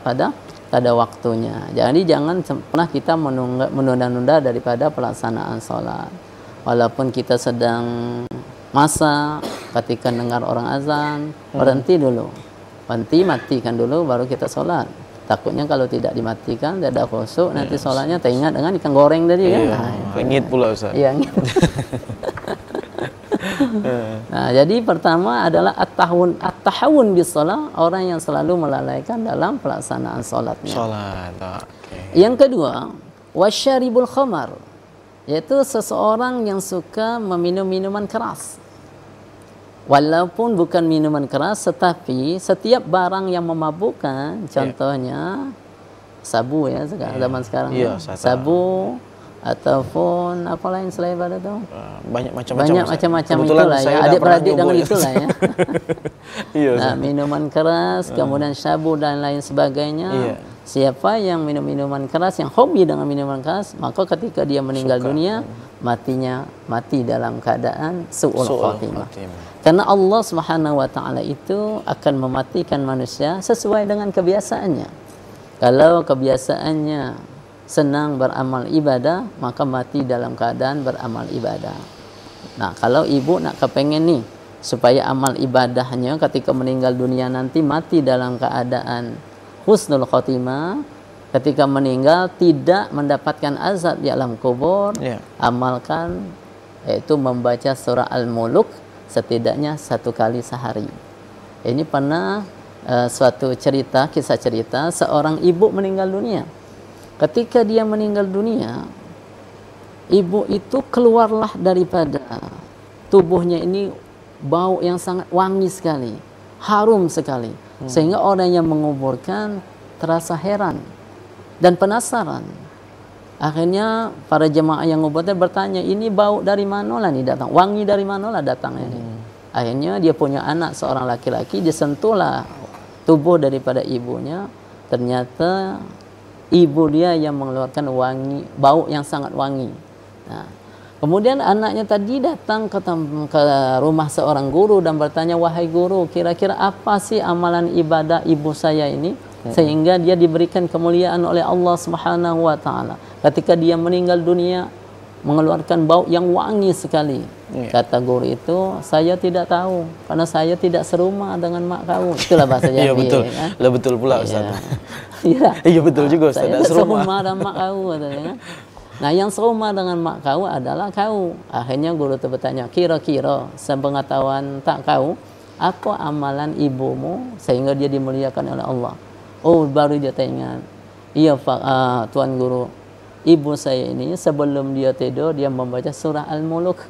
[SPEAKER 2] pada waktunya. Jadi jangan pernah kita menunda-nunda daripada pelaksanaan salat. Walaupun kita sedang masak, ketika dengar orang azan, berhenti dulu. Matikan dulu baru kita sholat. Takutnya kalau tidak dimatikan, tidak khusyuk, nanti sholatnya teringat dengan ikan goreng tadi kan.
[SPEAKER 1] Ngit pula Ustaz.
[SPEAKER 2] Iya. Nah, jadi pertama adalah at-tahawun bis shalah, orang yang selalu melalaikan dalam pelaksanaan sholatnya. Yang kedua, wasyaribul khamar, yaitu seseorang yang suka meminum minuman keras. Walaupun bukan minuman keras, tetapi setiap barang yang memabukkan, contohnya sabu ya, zaman sekarang sabu ataupun apa lain selain pada itu?
[SPEAKER 1] Banyak macam-macam
[SPEAKER 2] itulah ya. Adik-beradik dengan itulah ya. Nah,
[SPEAKER 1] Ustaz.
[SPEAKER 2] minuman keras, kemudian sabu dan lain sebagainya. Siapa yang minum minuman keras, yang hobi dengan minuman keras, maka ketika dia meninggal dunia, mati dalam keadaan su'ul khatimah. Karena Allah Subhanahu wa taala itu akan mematikan manusia sesuai dengan kebiasaannya. Kalau kebiasaannya senang beramal ibadah, maka mati dalam keadaan beramal ibadah. Nah, kalau ibu nak kepengen nih supaya amal ibadahnya ketika meninggal dunia nanti mati dalam keadaan husnul khotimah, ketika meninggal tidak mendapatkan azab di alam kubur, amalkan yaitu membaca surah Al-Muluk setidaknya 1 kali sehari. Ini pernah suatu kisah cerita seorang ibu meninggal dunia. Ketika dia meninggal dunia, ibu itu keluarlah daripada tubuhnya ini bau yang sangat wangi sekali, harum sekali. Sehingga orang yang menguburkan terasa heran dan penasaran. Akhirnya para jemaah yang menguburkan bertanya, ini bau dari mana lah nih datang? Wangi dari mana lah datang ini? Akhirnya dia punya anak seorang laki-laki, disentuhlah tubuh daripada ibunya. Ternyata ibu dia yang mengeluarkan bau yang sangat wangi. Nah, kemudian anaknya tadi datang ke rumah seorang guru dan bertanya, wahai guru, kira-kira apa sih amalan ibadah ibu saya ini sehingga dia diberikan kemuliaan oleh Allah Subhanahu wa taala. Ketika dia meninggal dunia mengeluarkan bau yang wangi sekali. Kata guru itu, saya tidak tahu karena saya tidak serumah dengan mak kau. Itulah bahasa Jambi.
[SPEAKER 1] Iya betul.
[SPEAKER 2] Kan?
[SPEAKER 1] Lah betul pula Ustaz.
[SPEAKER 2] Iya
[SPEAKER 1] betul juga Ustaz.
[SPEAKER 2] Saya tidak serumah dengan mak kau katanya kan. Nah, yang serumah dengan mak kau adalah kau. Akhirnya guru itu bertanya, kira-kira sepengetahuan tak kau, apa amalan ibumu sehingga dia dimuliakan oleh Allah? Oh, baru dia teringat. Iya Pak, Tuan Guru, ibu saya ini sebelum dia tidur dia membaca surah Al-Muluk.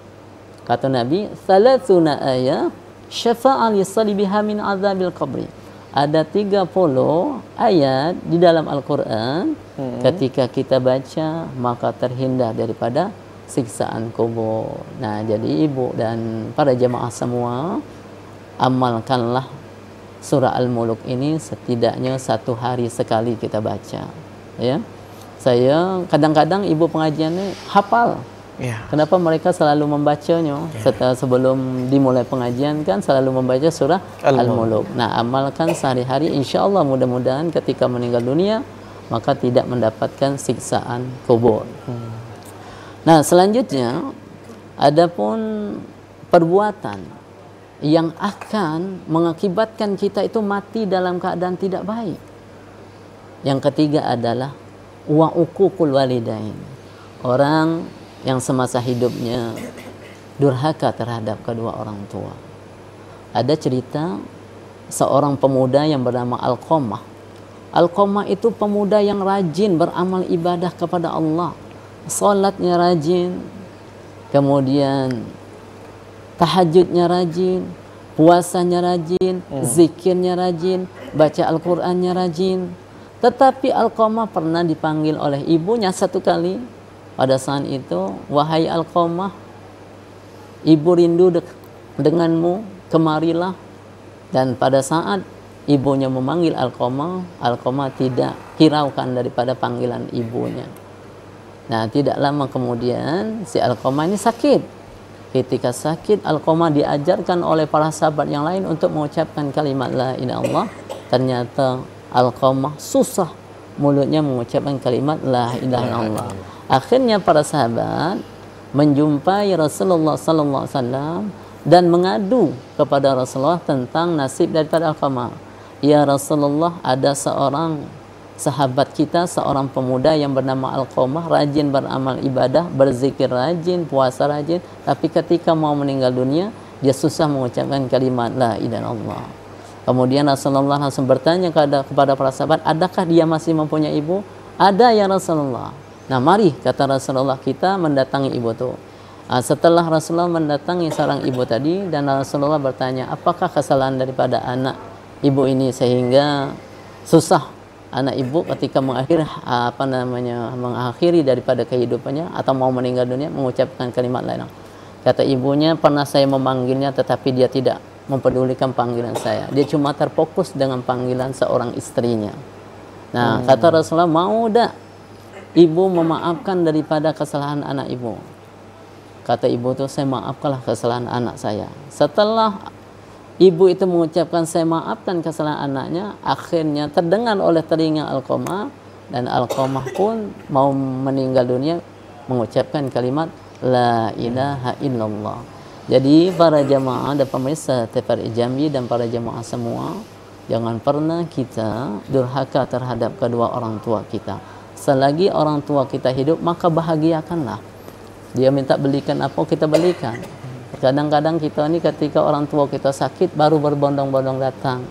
[SPEAKER 2] Kata Nabi, "Thalathuna ayat syafa'a li salibiha min azabil qabri." Ada 30 ayat di dalam Al-Quran ketika kita baca maka terhindar daripada siksaan kubur. Nah, jadi ibu dan para jemaah semua, amalkanlah surah Al-Muluk ini setidaknya 1 hari sekali kita baca. Ya, saya kadang-kadang ibu pengajian ini hafal
[SPEAKER 1] Ya.
[SPEAKER 2] Kenapa mereka selalu membacanya? Setelah sebelum dimulai pengajian kan selalu membaca surah Al-Muluk. Nah, amalkan sehari-hari, insya Allah mudah-mudahan ketika meninggal dunia maka tidak mendapatkan siksaan kubur. Nah, selanjutnya adapun perbuatan yang akan mengakibatkan kita itu mati dalam keadaan tidak baik. Yang ketiga adalah wa uququl walidain. Orang yang semasa hidupnya durhaka terhadap kedua orang tua. Ada cerita seorang pemuda yang bernama Alqamah. Alqamah itu pemuda yang rajin beramal ibadah kepada Allah. Salatnya rajin, kemudian tahajudnya rajin, puasanya rajin, zikirnya rajin, baca Al-Qur'annya rajin. Tetapi Alqamah pernah dipanggil oleh ibunya satu kali. Pada saat itu, wahai Alqamah, ibu rindu denganmu, kemarilah. Dan pada saat ibunya memanggil Alqamah, Alqamah tidak hiraukan daripada panggilan ibunya. Nah, tidak lama kemudian si Alqamah ini sakit. Ketika sakit, Alqamah diajarkan oleh para sahabat yang lain untuk mengucapkan kalimat la ilaha illallah. Ternyata Alqamah susah mulutnya mengucapkan kalimat la ilaha illallah. Akhirnya para sahabat menjumpai Rasulullah sallallahu alaihi wasallam dan mengadu kepada Rasulullah tentang nasib daripada Alqamah. Ya Rasulullah, ada seorang sahabat kita, seorang pemuda yang bernama Alqamah, rajin beramal ibadah, berzikir rajin, puasa rajin, tapi ketika mau meninggal dunia dia susah mengucapkan kalimat la ilaha illallah. Kemudian Rasulullah langsung bertanya kepada para sahabat, adakah dia masih mempunyai ibu? Ada ya Rasulullah. Nah, mari, kata Rasulullah, kita mendatangi ibu itu. Setelah Rasulullah mendatangi seorang ibu tadi, dan Rasulullah bertanya, apakah kesalahan daripada anak ibu ini sehingga susah anak ibu ketika mengakhiri daripada kehidupannya atau mau meninggal dunia mengucapkan kalimat lain. Kata ibunya, pernah saya memanggilnya tetapi dia tidak mempedulikan panggilan saya. Dia cuma terfokus dengan panggilan seorang istrinya. Nah, kata Rasulullah, mau tak ibu memaafkan daripada kesalahan anak ibu? Kata ibu itu, saya maafkanlah kesalahan anak saya. Setelah ibu itu mengucapkan saya maafkan kesalahan anaknya, akhirnya terdengar oleh telinga Alqamah, dan Alqamah pun mau meninggal dunia mengucapkan kalimat la ilaha illallah. Jadi para jamaah dan pemirsa TVRI Jambi dan para jamaah semua, jangan pernah kita durhaka terhadap kedua orang tua kita. Selagi orang tua kita hidup, maka bahagiakanlah. Dia minta belikan apa, kita belikan. Kadang-kadang kita ini ketika orang tua kita sakit, baru berbondong-bondong datang.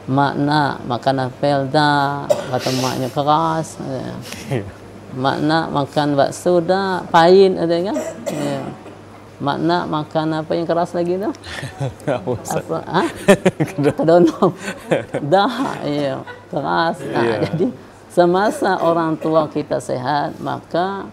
[SPEAKER 2] Makna makan apel dah, kata maknya keras. Makna makan bakso dah, pahit ada kan? Ya. Makna makan apa yang keras lagi tu? Apa? Ah? Kedonong. Dah, ya, keras. Nah, jadi semasa orang tua kita sehat, maka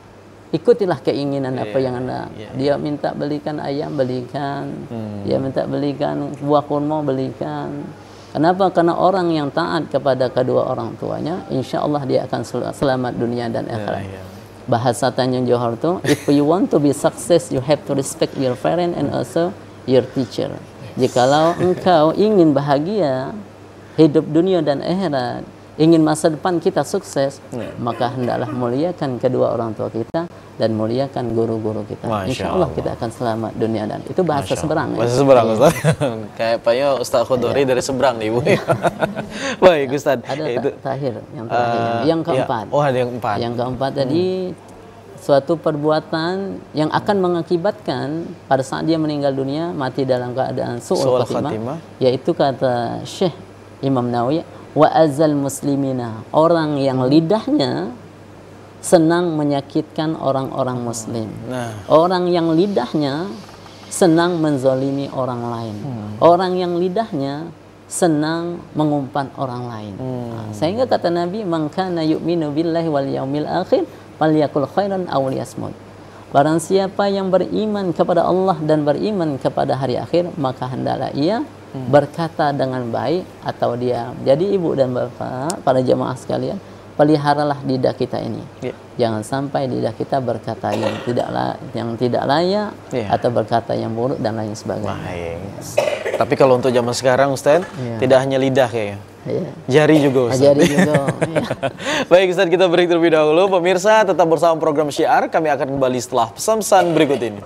[SPEAKER 2] ikutilah keinginan apa yang anda. Dia minta belikan ayam, belikan. Dia minta belikan buah kurma, belikan. Kenapa? Karena orang yang taat kepada kedua orang tuanya, insya Allah dia akan selamat dunia dan akhirat. Bahasa Tanjung Johor tu, if you want to be success, you have to respect your parent and also your teacher. Jikalau engkau ingin bahagia, hidup dunia dan akhirat, ingin masa depan kita sukses, maka hendaklah muliakan kedua orang tua kita dan muliakan guru-guru kita. Insya Allah kita akan selamat dunia dan itu bahasa seberang.
[SPEAKER 1] Bahasa seberang, Ustaz. Kayak Paya Ustaz Khudori dari seberang nih, Ibu. Baik, Ustaz.
[SPEAKER 2] Ada terakhir, yang terakhir, yang keempat.
[SPEAKER 1] Oh, ada yang keempat.
[SPEAKER 2] Yang keempat tadi, suatu perbuatan yang akan mengakibatkan pada saat dia meninggal dunia mati dalam keadaan su'ul khatimah, yaitu kata Syekh Imam Nawawi, wa azal muslimina, orang yang lidahnya senang menyakitkan orang-orang muslim. Orang yang lidahnya senang menzalimi orang lain. Orang yang lidahnya senang mengumpat orang lain. Sehingga kata Nabi, man kana yu'minu billahi wal yaumil akhir falyakul khairan aw liyasmut. Barang siapa yang beriman kepada Allah dan beriman kepada hari akhir, maka hendaklah ia berkata dengan baik atau diam. Jadi ibu dan bapak, para jemaah sekalian, peliharalah lidah kita ini.
[SPEAKER 1] Ya.
[SPEAKER 2] Jangan sampai lidah kita berkata yang tidak layak
[SPEAKER 1] Ya.
[SPEAKER 2] atau berkata yang buruk dan lain sebagainya.
[SPEAKER 1] Baik. Tapi kalau untuk zaman sekarang Ustaz, tidak hanya lidah kayaknya.
[SPEAKER 2] Ya.
[SPEAKER 1] Jari juga Ustaz.
[SPEAKER 2] Jari juga. Ya.
[SPEAKER 1] Baik Ustaz, kita break terlebih dahulu. Pemirsa, tetap bersama program Syiar. Kami akan kembali setelah pesan-pesan berikut ini.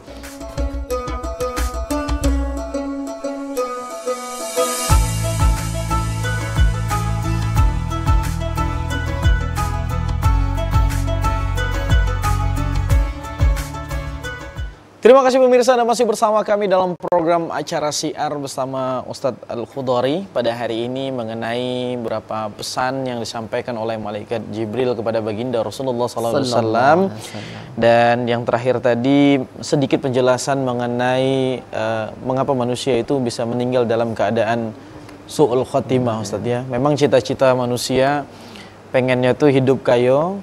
[SPEAKER 1] Terima kasih pemirsa, Anda masih bersama kami dalam program acara Syiar bersama Ustadz Al-Khudhari pada hari ini mengenai beberapa pesan yang disampaikan oleh Malaikat Jibril kepada baginda Rasulullah SAW. Dan yang terakhir tadi sedikit penjelasan mengenai mengapa manusia itu bisa meninggal dalam keadaan su'ul khotimah Ustadz ya. Memang cita-cita manusia pengennya tuh hidup kayo,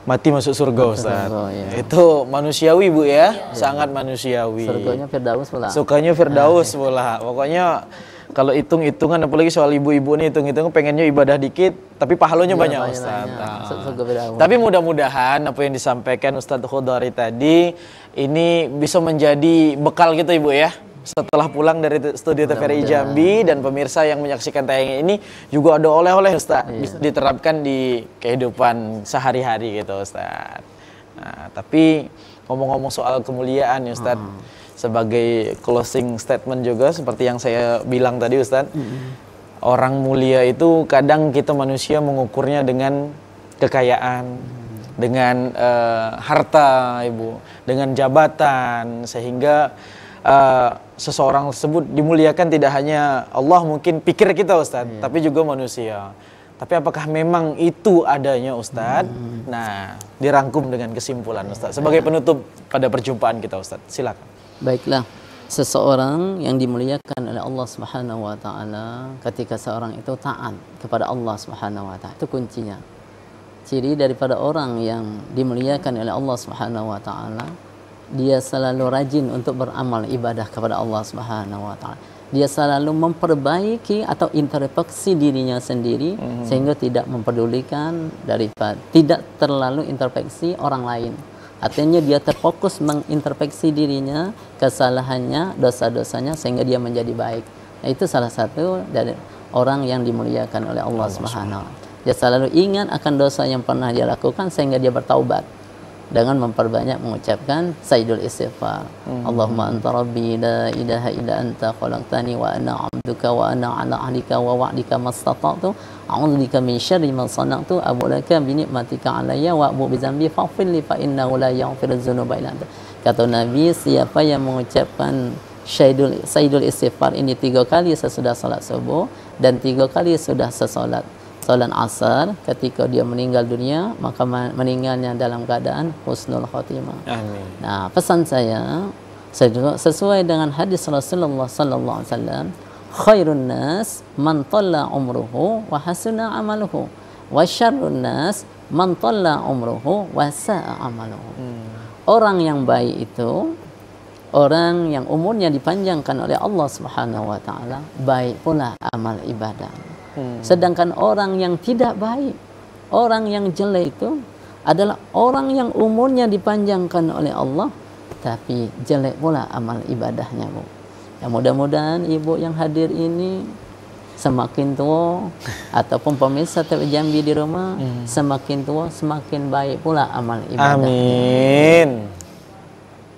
[SPEAKER 1] mati masuk surga Ustaz. Ya. Itu manusiawi Bu ya, sangat manusiawi.
[SPEAKER 2] Surganya Firdaus pula.
[SPEAKER 1] Sukanya Firdaus pula. Pokoknya kalau hitung-hitungan apalagi soal ibu-ibu nih hitung-hitung pengennya ibadah dikit tapi pahalanya banyak Ustaz. Tapi mudah-mudahan apa yang disampaikan Ustadz Khudhari tadi ini bisa menjadi bekal gitu Ibu ya. Setelah pulang dari studio TVRI Jambi dan pemirsa yang menyaksikan tayangan ini juga ada oleh-oleh Ustaz diterapkan di kehidupan sehari-hari gitu Ustaz. Nah, tapi ngomong-ngomong soal kemuliaan ya Ustaz, sebagai closing statement juga seperti yang saya bilang tadi Ustaz, orang mulia itu kadang kita manusia mengukurnya dengan kekayaan, dengan harta Ibu, dengan jabatan, sehingga seseorang tersebut dimuliakan tidak hanya Allah mungkin pikir kita Ustaz, tapi juga manusia. Tapi apakah memang itu adanya Ustaz? Nah, dirangkum dengan kesimpulan Ustaz. Sebagai penutup pada perjumpaan kita Ustaz, silakan.
[SPEAKER 2] Baiklah, seseorang yang dimuliakan oleh Allah Subhanahu wa taala ketika seorang itu taat kepada Allah Subhanahu wa taala. Itu kuncinya. Ciri daripada orang yang dimuliakan oleh Allah Subhanahu wa taala, dia selalu rajin untuk beramal ibadah kepada Allah Subhanahu wa taala. Dia selalu memperbaiki atau introspeksi dirinya sendiri sehingga tidak mempedulikan tidak terlalu introspeksi orang lain. Artinya dia terfokus mengintrospeksi dirinya, kesalahannya, dosa-dosanya sehingga dia menjadi baik. Nah, itu salah satu dari orang yang dimuliakan oleh Allah Subhanahu wa taala. Dia selalu ingat akan dosa yang pernah dia lakukan sehingga dia bertaubat dengan memperbanyak mengucapkan sayyidul istighfar. Allahumma anta rabbi la ilaha illa anta khalaqtani wa ana 'abduka wa ana 'ala ahdika wa wa'dika mastata'tu a'udzubika min syarri ma sana'tu abu laka bi ni'matika 'alayya wa abu bi dzambi faghfir li fa innahu la yaghfiru dzunuba illa anta. Kata Nabi, siapa yang mengucapkan sayyidul istighfar ini 3 kali sesudah salat subuh dan 3 kali sudah sesolat salat asar, ketika dia meninggal dunia maka meninggalnya dalam keadaan husnul khotimah.
[SPEAKER 1] Amin.
[SPEAKER 2] Nah, pesan saya sesuai dengan hadis Rasulullah sallallahu alaihi wasallam, khairun nas man talla umruhu wa hasuna amaluhu wa syarrun nas man talla umruhu wa sa'a amaluhu. Orang yang baik itu orang yang umurnya dipanjangkan oleh Allah Subhanahu wa taala, baik pula amal ibadah. Sedangkan orang yang tidak baik, orang yang jelek itu adalah orang yang umurnya dipanjangkan oleh Allah tapi jelek pula amal ibadahnya, Bu. Ya, mudah-mudahan ibu yang hadir ini semakin tua ataupun pemirsa TV Jambi di rumah semakin tua semakin baik pula amal ibadahnya.
[SPEAKER 1] Amin.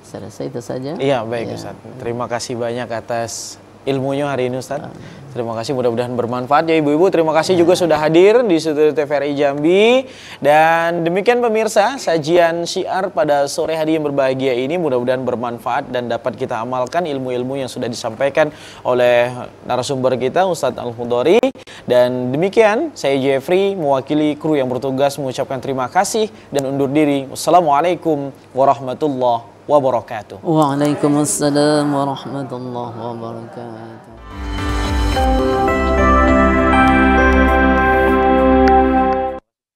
[SPEAKER 2] Selesai itu saja.
[SPEAKER 1] Iya, baik Ustaz. Terima kasih banyak atas ilmunya hari ini Ustaz. Terima kasih, mudah-mudahan bermanfaat ya ibu-ibu. Terima kasih juga sudah hadir di studio TVRI Jambi. Dan demikian pemirsa, sajian syiar pada sore hari yang berbahagia ini mudah-mudahan bermanfaat dan dapat kita amalkan ilmu-ilmu yang sudah disampaikan oleh narasumber kita Ustadz Al-Khudhari. Dan demikian, saya Jeffrey mewakili kru yang bertugas mengucapkan terima kasih dan undur diri. Wassalamualaikum warahmatullahi wabarakatuh.
[SPEAKER 2] Waalaikumsalam warahmatullahi wabarakatuh.